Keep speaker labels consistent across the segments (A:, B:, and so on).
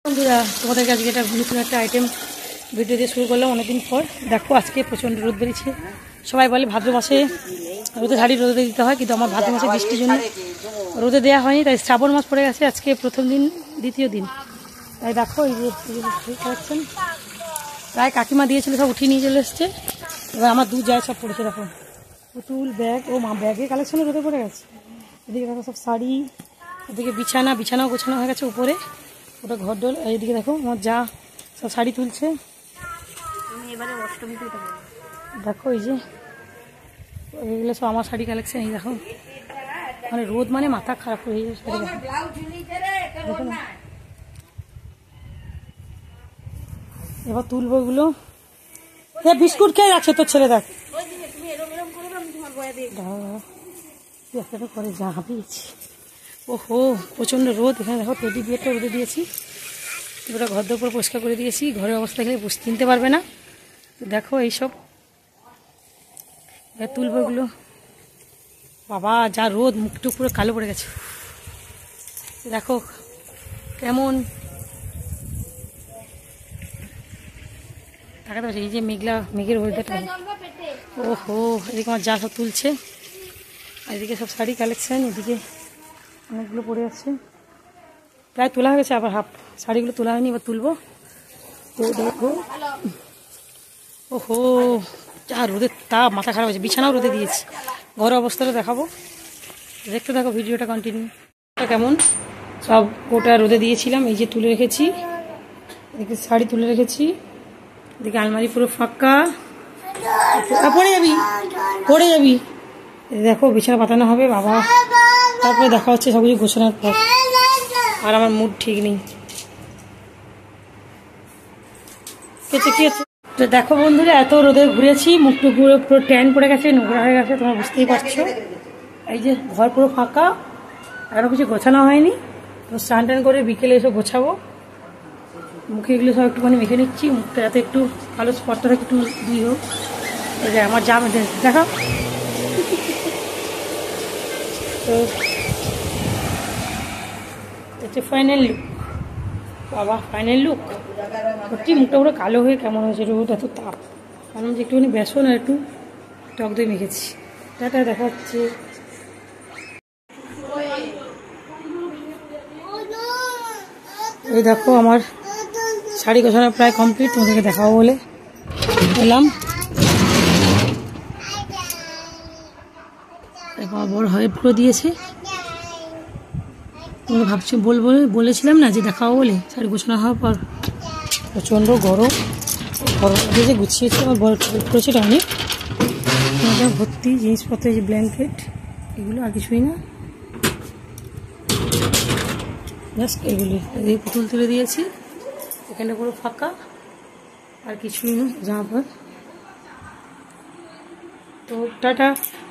A: বন্ধুরা তোমাদেরকে আজকে একটা নতুন একটা আইটেম ভিডিও দিয়ে শুরু করলাম অনেকদিন পর। দেখো আজকে প্রচণ্ড রোদ বেরিয়েছে। সবাই বলে ভাদ্র মাসে রোদে ঝাড়ি রোদে দিতে হয়, কিন্তু আমার ভাদ্র মাসে বৃষ্টির জন্য রোদে দেওয়া হয়নি। তাই শ্রাবণ মাস পড়ে গেছে, আজকে প্রথম দিন দ্বিতীয় দিন। তাই দেখো এই যে খাচ্ছেন প্রায় কাকিমা দিয়েছিল, সব উঠিয়ে নিয়ে চলে এসছে। এবার আমার দু যায় সব পড়েছে, দেখো পুতুল ব্যাগ, ও মা ব্যাগের কালেকশনে রোদে পড়ে গেছে। এদিকে দেখো সব শাড়ি, এদিকে বিছানাও গোছানো হয়ে গেছে উপরে, ওটা ঘর ডোল। এইদিকে দেখো আমার যা সব শাড়ি তুলছে। দেখো এই যে এগুলো সব আমার শাড়ি কালেকশন। এই দেখো মানে রোদ মানে মাথা খারাপ হয়ে যায় শাড়ি দেখো না। এবার তুলবো এগুলো। বিস্কুট খেয়ে যাচ্ছে তোর ছেলে, দেখ করে যা হাবিয়েছি। ওহো প্রচণ্ড রোদ। এখানে দেখো টেডি বিয়ারটা রোদে দিয়েছি, পুরো ঘর দোর পুরো পরিষ্কার করে দিয়েছি। ঘরের অবস্থা খেলে চিনতে পারবে না। তো দেখো এইসব তুলবো এগুলো। বাবা যা রোদ, মুখটুক পুরো কালো পড়ে গেছে। দেখো কেমন তাকাতে পারছি, এই যে মেঘের ওয়েদারটা। ওহো এদিকে আমার যা সব তুলছে, এদিকে সব শাড়ি কালেকশন, এদিকে অনেকগুলো পড়ে আছে। প্রায় তোলা হয়ে গেছে, আবার হাফ শাড়িগুলো তোলা হয়নি, এবার তুলবো। তো দেখো ওহো যা রোদের তাপ, মাথা খারাপ হয়েছে। বিছানাও রোদে দিয়েছি, ঘরের অবস্থাটা দেখাবো, দেখতে থাকো ভিডিওটা কন্টিনিউ। কেমন সব ওটা রোদে দিয়েছিলাম, এই যে তুলে রেখেছি। এদিকে শাড়ি তুলে রেখেছি, এদিকে আলমারি পুরো ফাঁকা। পড়ে যাবি। দেখো বিছানা পাতানো হবে বাবা, তারপরে দেখা হচ্ছে সব কিছু গোছানোর পর। আর আমার মুড ঠিক নেই। কি হচ্ছে তো দেখো বন্ধুরা, এত রোদে ঘুরেছি, মুখটু পুরো ট্যান পড়ে গেছে, নোংরা হয়ে গেছে, তোমরা বুঝতেই পারছো। এই যে ঘর পুরো ফাঁকা, এখনো কিছু গোছানো হয়নি। তো স্নান টান করে বিকেলে এসে গোছাবো। মুখে এগুলো সব একটুখানি মেখে নিচ্ছি, মুখটা যাতে একটু ভালো স্পটটা থাকে, একটু দুই হোক। এই যে আমার জামা দেখো। তো হচ্ছে ফাইনাল লুক বাবা, ফাইনাল লুক। সত্যি মুখটা পুরো কালো হয়ে কেমন হয়েছে, রোদ এত তাপ। কারণ যে একটুখানি বেসন আর একটু টক দই মেখেছি। এটা দেখা যাচ্ছে। এই দেখো আমার শাড়ি গোছানো প্রায় কমপ্লিট, তোমাদেরকে দেখাবো বলে এলাম। বড় হয়ে পুরো দিয়েছে। তুমি ভাবছি বলেছিলাম না যে দেখাবো বলে, শাড়ি গোছানো হওয়ার পর। প্রচণ্ড গরম, যে গুছিয়েছি আমার বড় করেছে অনেক ভর্তি জিনিসপত্র, যে ব্ল্যাঙ্কেট এগুলো, আর কিছুই না, জাস্ট এগুলি। এই পুতুল তুলে দিয়েছি, এখানে পুরো ফাঁকা, আর কিছুই না জামা পর। তো টাটা।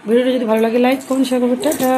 A: ভিডিওটা যদি ভালো লাগে লাইক করুন, শেয়ার করবেন। টাটা।